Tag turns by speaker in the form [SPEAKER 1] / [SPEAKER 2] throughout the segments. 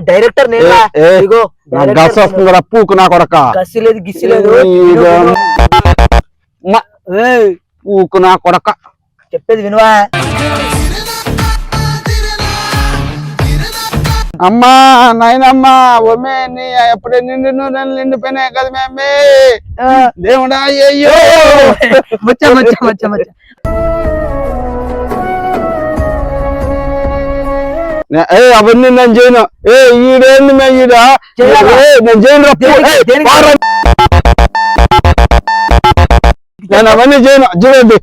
[SPEAKER 1] Director నేనా ఇగో
[SPEAKER 2] గస్ వస్తుందిరా పూకు నా కొడక
[SPEAKER 1] గస్సి లేదు గిస్సి లేదు
[SPEAKER 2] పూకు నా కొడక
[SPEAKER 1] చెప్పేది వినవా
[SPEAKER 2] అమ్మా నాయనమ్మా ఒమ్మే నీ ఎప్పుడే నిండిపోయినాయి కదా మేమే దేవుడా అయ్యో
[SPEAKER 1] వచ్చా వచ్చా వచ్చా వచ్చా
[SPEAKER 2] అవన్నీ నేను చేయను ఈడేంది మే ఈడ నేను చేయను నేను అవన్నీ చేయను చూడండి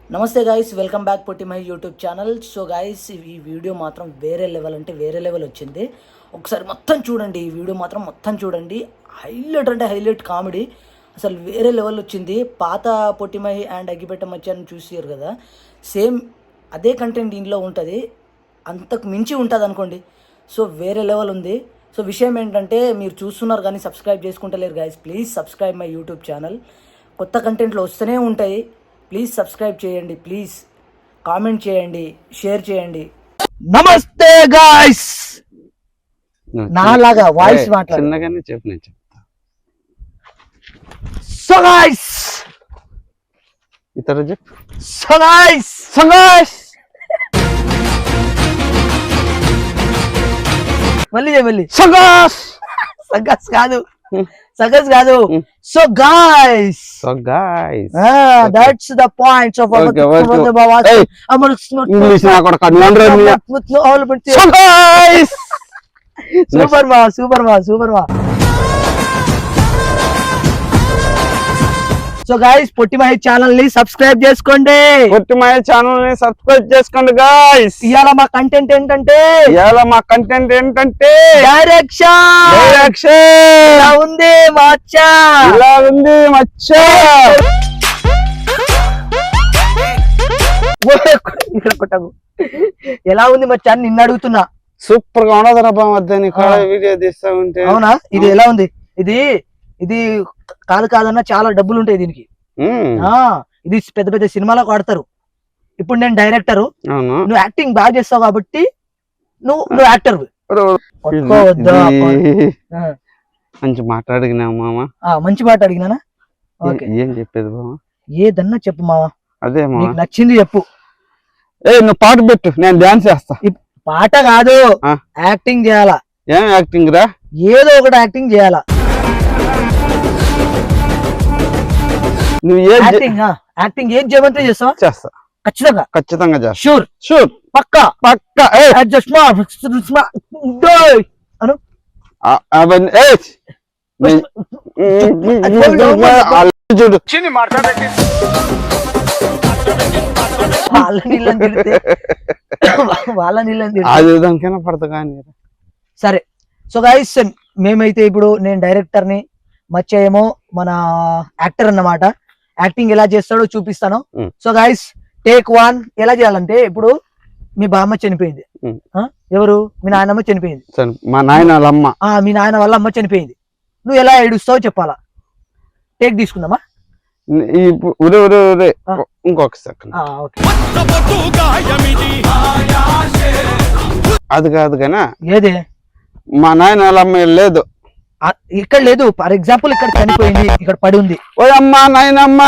[SPEAKER 1] నమస్తే guys, welcome back Potti my YouTube channel. So guys ఈ వీడియో మాత్రం వేరే లెవెల్ అంటే వేరే లెవెల్ వచ్చింది. ఒకసారి మొత్తం చూడండి, ఈ వీడియో మాత్రం మొత్తం చూడండి. హైలైట్ అంటే హైలైట్ కామెడీ, అసలు వేరే లెవెల్ వచ్చింది. పాత పొట్టిమై అండ్ అగ్గిపెట్ట మధ్యాహ్నం చూసారు కదా, సేమ్ అదే కంటెంట్ దీంట్లో ఉంటుంది, అంతకు మించి ఉంటుంది అనుకోండి. సో వేరే లెవెల్ ఉంది. సో విషయం ఏంటంటే మీరు చూస్తున్నారు కానీ సబ్స్క్రైబ్ చేసుకుంటలేరు guys. Please subscribe my YouTube channel. కొత్త కంటెంట్లు వస్తూనే ఉంటాయి. ప్లీజ్ సబ్స్క్రైబ్ చేయండి, ప్లీజ్ కామెంట్ చేయండి, షేర్ చేయండి. నమస్తే గైస్, నాలాగా వాయిస్
[SPEAKER 2] చిన్నగానే చెప్పు, నేను చెప్తా.
[SPEAKER 1] సో గైస్
[SPEAKER 2] ఇతర చెప్పు.
[SPEAKER 1] సో గైస్ సో గైస్ మళ్ళీ సగస్ సగస్ కాదు, సగస్ కాదు. So guys that's the points of our
[SPEAKER 2] English నా కొడక
[SPEAKER 1] సూపర్ మా సూపర్ మా సూపర్ మా. సో గైస్ పొట్టిమై ఛానల్ ని సబ్స్క్రైబ్ చేసుకోండి,
[SPEAKER 2] పొట్టిమై ఛానల్ ని సబ్స్క్రైబ్ చేసుకోండి గైస్.
[SPEAKER 1] ఇవాళ మా కంటెంట్ ఏంటంటే డైరెక్షన్ ఇలా ఉంది మచ్చా,
[SPEAKER 2] ఇలా ఉంది మచ్చా.
[SPEAKER 1] ఎలా ఉంది మచ్చా అని నిన్ను అడుగుతున్నా.
[SPEAKER 2] సూపర్ గా ఉండదురా బామద్దని వీడియో తీస్తా ఉంటే.
[SPEAKER 1] అవునా, ఇది ఎలా ఉంది? ఇది ఇది కాదన్నా చాలా డబ్బులు ఉంటాయి దీనికి. ఇది పెద్ద పెద్ద సినిమాలకు వాడతారు. ఇప్పుడు నేను డైరెక్టర్, నువ్వు యాక్టింగ్ బాగా చేస్తావు కాబట్టి నువ్వు యాక్టర్.
[SPEAKER 2] మంచి మాట అడిగినా మామ,
[SPEAKER 1] మంచి మాట అడిగినా.
[SPEAKER 2] ఏం చెప్పేది మామ?
[SPEAKER 1] ఏదన్నా చెప్పు మామ,
[SPEAKER 2] అదే
[SPEAKER 1] నీకు నచ్చింది చెప్పు.
[SPEAKER 2] నువ్వు పాట పెట్టు, నేను డాన్స్ చేస్తా.
[SPEAKER 1] పాట కాదు, యాక్టింగ్ చేయాలా.
[SPEAKER 2] ఏం యాక్టింగ్ రా?
[SPEAKER 1] ఏదో ఒకటి యాక్టింగ్ చేయాలా.
[SPEAKER 2] నువ్వు
[SPEAKER 1] యాక్టింగ్ ఏం చేయమంటే చేస్తావా?
[SPEAKER 2] చేస్తా, ఖచ్చితంగా చేస్తా. షూర్
[SPEAKER 1] పక్కా అను.
[SPEAKER 2] చూడు
[SPEAKER 1] వాళ్ళ నీళ్ళని
[SPEAKER 2] అది దానికైనా పడతా కానీ.
[SPEAKER 1] సరే, సో గైస్ మేమైతే ఇప్పుడు నేను డైరెక్టర్ ని, మచ్చేమో మన యాక్టర్ అన్నమాట. యాక్టింగ్ ఎలా చేస్తాడో చూపిస్తాను. So guys take 1. ఎలా చేయాలంటే, ఇప్పుడు మీ బామ్మ చనిపోయింది, ఎవరు? మీ నాయనమ్మ చనిపోయింది.
[SPEAKER 2] మా నాయన వాళ్ళ అమ్మ,
[SPEAKER 1] మీ నాయన వాళ్ళ అమ్మ చనిపోయింది. నువ్వు ఎలా ఏడుస్తావో చెప్పాలా. టేక్ తీసుకుందామా?
[SPEAKER 2] ఇంకొక సెకండ్. అది కాదు కానీ
[SPEAKER 1] ఏదే,
[SPEAKER 2] మా నాయన వాళ్ళ అమ్మ లేదు,
[SPEAKER 1] ఇక్కడ లేదు. ఫర్ ఎగ్జాంపుల్ ఇక్కడ చనిపోయింది, ఇక్కడ పడి ఉంది.
[SPEAKER 2] ఓ అమ్మా నాయనమ్మ,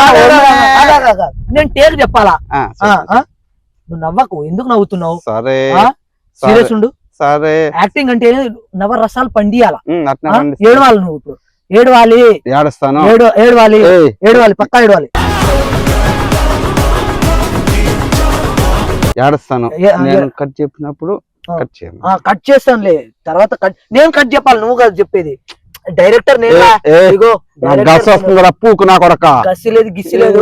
[SPEAKER 1] నేను టేక్ చెప్పాలా? నువ్వు నవ్వకు, ఎందుకు నవ్వుతున్నావు?
[SPEAKER 2] సరే
[SPEAKER 1] సీరియస్ ఉండు.
[SPEAKER 2] సరే,
[SPEAKER 1] యాక్టింగ్ అంటే నవరసాలు పండియాల. ఏడవాలి, నువ్వు ఇప్పుడు ఏడవాలి.
[SPEAKER 2] ఏడుస్తాను,
[SPEAKER 1] ఏడవాలి, పక్కా ఏడవాలి.
[SPEAKER 2] ఏడుస్తాను. నేను కట్ చెప్పినప్పుడు
[SPEAKER 1] కట్ చేస్తానులే, తర్వాత నేను కట్ చెప్పాలి, నువ్వు కదా చెప్పేది. డైరెక్టర్
[SPEAKER 2] పూకు నా కొడక
[SPEAKER 1] గస్సి లేదు గిస్సి లేదు,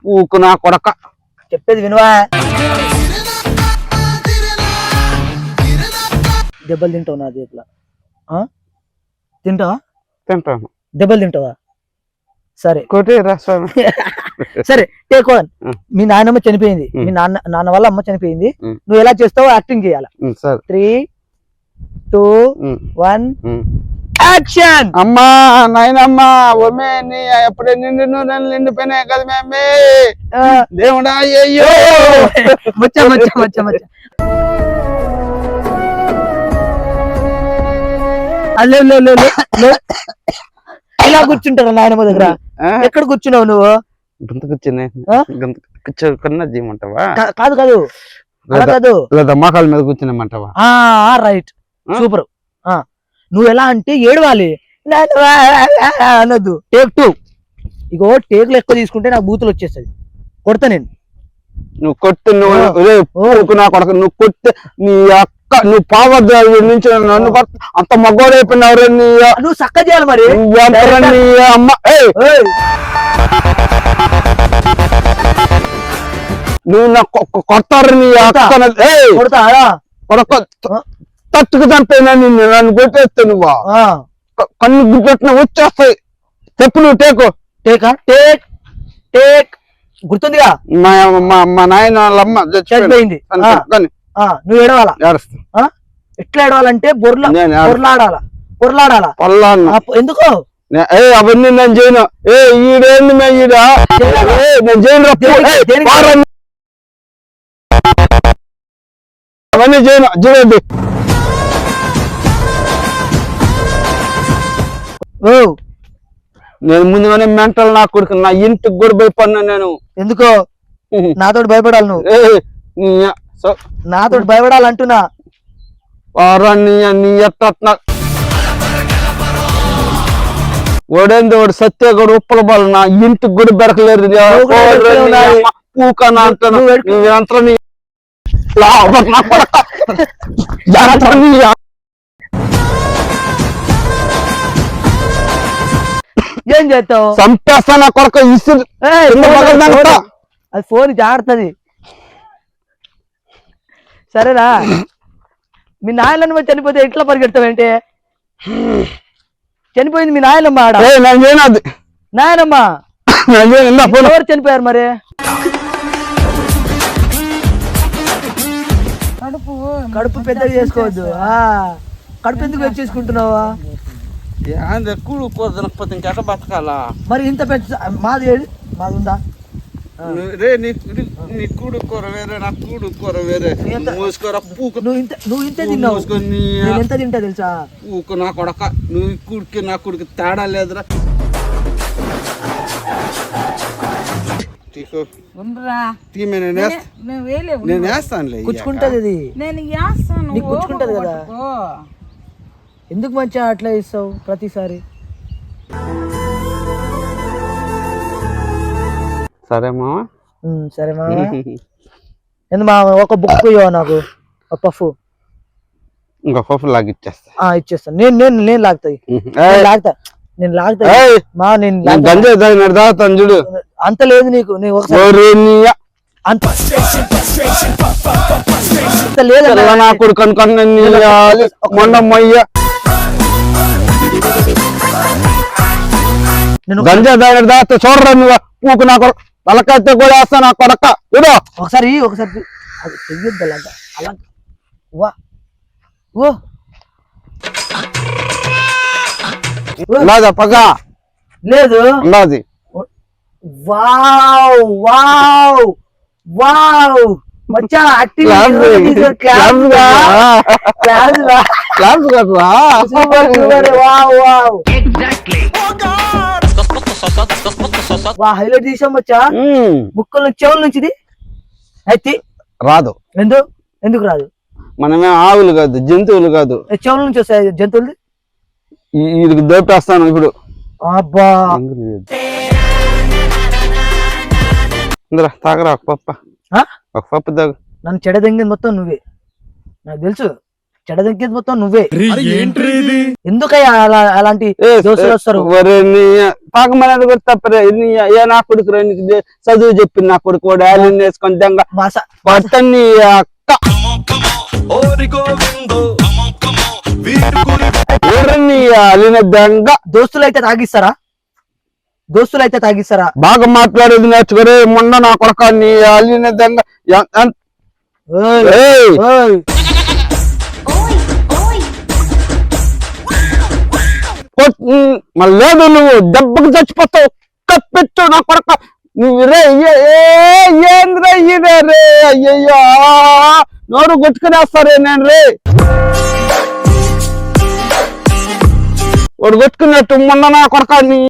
[SPEAKER 2] పూకు నా కొడక
[SPEAKER 1] చెప్పేది వినవా. దెబ్బలు తింటావు నా చేతిలో? తింటావా?
[SPEAKER 2] తింటాను.
[SPEAKER 1] దెబ్బలు తింటావా? సరే
[SPEAKER 2] కొట్టేరా స్వామి.
[SPEAKER 1] సరే టేక్ వన్.
[SPEAKER 2] ఉం.
[SPEAKER 1] మీ నాయనమ్మ చనిపోయింది, మీ నాన్న వాళ్ళ అమ్మ చనిపోయింది.
[SPEAKER 2] ఉం.
[SPEAKER 1] నువ్వు ఎలా చేస్తావు యాక్టింగ్ చేయాలి.
[SPEAKER 2] సరే
[SPEAKER 1] 3, 2, 1 యాక్షన్.
[SPEAKER 2] అమ్మా నాయనమ్మా ఒమే నీ ఎప్పుడే నిండిపోయినాయి కదా మేమే దేవుడా అయ్యో.
[SPEAKER 1] మచ్చ మచ్చ మచ్చ మచ్చ లే లే లే లే. ఇలా కూర్చుంటారా నాయనమ్మ దగ్గర? ఎక్కడ కూర్చున్నావు నువ్వు?
[SPEAKER 2] గంత కూర్చునే
[SPEAKER 1] ఆ?
[SPEAKER 2] గంత కూర్చో కన్నా చేయమంటావా?
[SPEAKER 1] కాదు కాదు అలా కాదు,
[SPEAKER 2] లేదా మోకాల మీద కూర్చునేమంటావా?
[SPEAKER 1] Right super. నువ్వు ఎలా అంటే ఏడవాలి అనొద్దు. టేక్ 2. ఇగో టేకులు ఎక్కువ తీసుకుంటే నాకు బూతులు వచ్చేస్తుంది, కొడతా నేను.
[SPEAKER 2] నువ్వు కొట్టు నువ్వు నా కొడక నువ్వు కొట్టే నీ అక్క నువ్వు పావద్దు నుంచి నన్ను అంత మగ్గోడైపోయినావు.
[SPEAKER 1] నువ్వు చక్క చేయాలి మరి.
[SPEAKER 2] నీ అమ్మ నువ్వు నా కొడతారు నీ
[SPEAKER 1] కొడతా
[SPEAKER 2] కొడక తట్టుకు చంపేనా నిన్ను, నన్ను కొట్టేస్తే నువ్వు కన్ను గుట్టెట్టిన వచ్చేస్తాయి. చెప్పు నువ్వు టేకు.
[SPEAKER 1] టేక్ గుర్తుందిగా?
[SPEAKER 2] మా నాయన వాళ్ళమ్మ
[SPEAKER 1] చనిపోయింది. నువ్వు ఏడవాలా?
[SPEAKER 2] ఏడుస్తా.
[SPEAKER 1] ఎట్లా ఏడవాలంటే బొర్లాడాలా బొర్లాడాలా. ఎందుకో
[SPEAKER 2] అవన్నీ నేను చేయను. ఈడేంది మే ఈడ నేను చేయను, అవన్నీ చేయను. చూడండి నేను ముందుగానే మెంటల్ నా కొడుకు, నా ఇంటికి కూడా భయపడినా నేను.
[SPEAKER 1] ఎందుకో నాతోటి భయపడాలి నువ్వు? నాతోటి భయపడాలంటున్నా.
[SPEAKER 2] నీ ఎట్ట ఓడేంది వాడు సత్య కూడా ఉప్పల బాలు నా ఇంటికి కూడా బెరకలేరు. పూకనా అంటాను
[SPEAKER 1] ఏం చేస్తావు?
[SPEAKER 2] చంపేస్తా నా కొరక ఇసురు.
[SPEAKER 1] అది ఫోన్ జాగ్రత్తది. సరేనా? మీ నాయనమ్మ చనిపోతే ఎట్లా పరిగెడతావంటే? చనిపోయింది మీ నాయనమ్మ. ఆడ నాయనమ్మ ఎవరు చనిపోయారు మరి? కడుపు పెద్దగా చేసుకోవద్దు. కడుపు ఎందుకు వచ్చేసుకుంటున్నావా?
[SPEAKER 2] కూడుకోకపోతే ఇంకెట్లా బతకాలా
[SPEAKER 1] మరి? ఇంత పెద్ద మాది మాది ఉందా?
[SPEAKER 2] నీ కూడు కూర వేరే, నా కూడు కూర వేరే.
[SPEAKER 1] నువ్వు ఇంత తిన్నావు, నేను ఎంత తింటా తెలుసా?
[SPEAKER 2] పూకు నా కొడక, నువ్వు కూడికి నా కూడికి తేడా లేదురా. నేను వేస్తానులే.
[SPEAKER 1] కూర్చుంటది అది, నీకు కూర్చుంటది కదా. ఎందుకు మంచిగా అట్లా ఇస్తావు ప్రతిసారి?
[SPEAKER 2] సరే మామ.
[SPEAKER 1] సరే మామ. ఎందుకు మామ ఒక బుక్ ఇవ్వ నాకు, ఒక పఫ్.
[SPEAKER 2] ఇంకా పఫ్ లాగా ఇచ్చేస్తా.
[SPEAKER 1] ఇచ్చేస్తాను. నేను లాగుతా మా. నేను
[SPEAKER 2] తాగుతాను చూడు.
[SPEAKER 1] అంత లేదు నీకు. అంత లేదు
[SPEAKER 2] నా కొడుకు అనుకున్నా మొండమ్మయ్య. గంజా దాని దాస్తా చూడరా నువ్వు. పూకు నా కొడుకు తలకైతే కూడా వేస్తా నా కొడక. చూడు
[SPEAKER 1] ఒకసారి అది చెయ్యొద్దు అలాగా. అలా
[SPEAKER 2] లేదా పగ
[SPEAKER 1] లేదు. వావ్ వావ్ వావ్ మచ్చా హైలైట్ తీసాం మచ్చా. ముక్కల చెవుల నుంచి అయితే
[SPEAKER 2] రాదు.
[SPEAKER 1] ఎందుకు రాదు?
[SPEAKER 2] మనమే ఆవులు కాదు, జంతువులు కాదు.
[SPEAKER 1] చెవుల నుంచి వస్తాయి జంతువులు.
[SPEAKER 2] ఇది దోపేస్తాను ఇప్పుడు.
[SPEAKER 1] అబ్బా
[SPEAKER 2] తాగరా ఒక పప్పు తాగు.
[SPEAKER 1] నన్ను చెడదెంగేది మొత్తం నువ్వే, నాకు తెలుసు. చెడదెంగేది మొత్తం నువ్వే. ఎందుకయ్యా అలాంటి దోస్తులు వస్తారు?
[SPEAKER 2] తాగమనేది కూడా తప్పరే. ఏ నా కొడుకు చదువు చెప్పింది నా కొడుకు వాడు యాలిన్ వేసుకొని దెంగ పట్టని అక్క అలిన దెంగ.
[SPEAKER 1] దోస్తులు అయితే తాగిస్తారా? దోస్తులు అయితే తాగిస్తారా?
[SPEAKER 2] బాగా మాట్లాడేది నేర్చుకోరే మొన్న నా కొడక నీ అల్లిన దెంగ మళ్ళీ లేదు నువ్వు దెబ్బకి చచ్చిపోతావు ఒక్క పెట్టు నా కొడక నువ్వు రే ఏంద్రే ఇదే రే అయ్యయ్యో నోరు కొట్టుకునేస్తారే నేను రే వాడు కొట్టుకున్నట్టు మొన్న నా కొడక నీ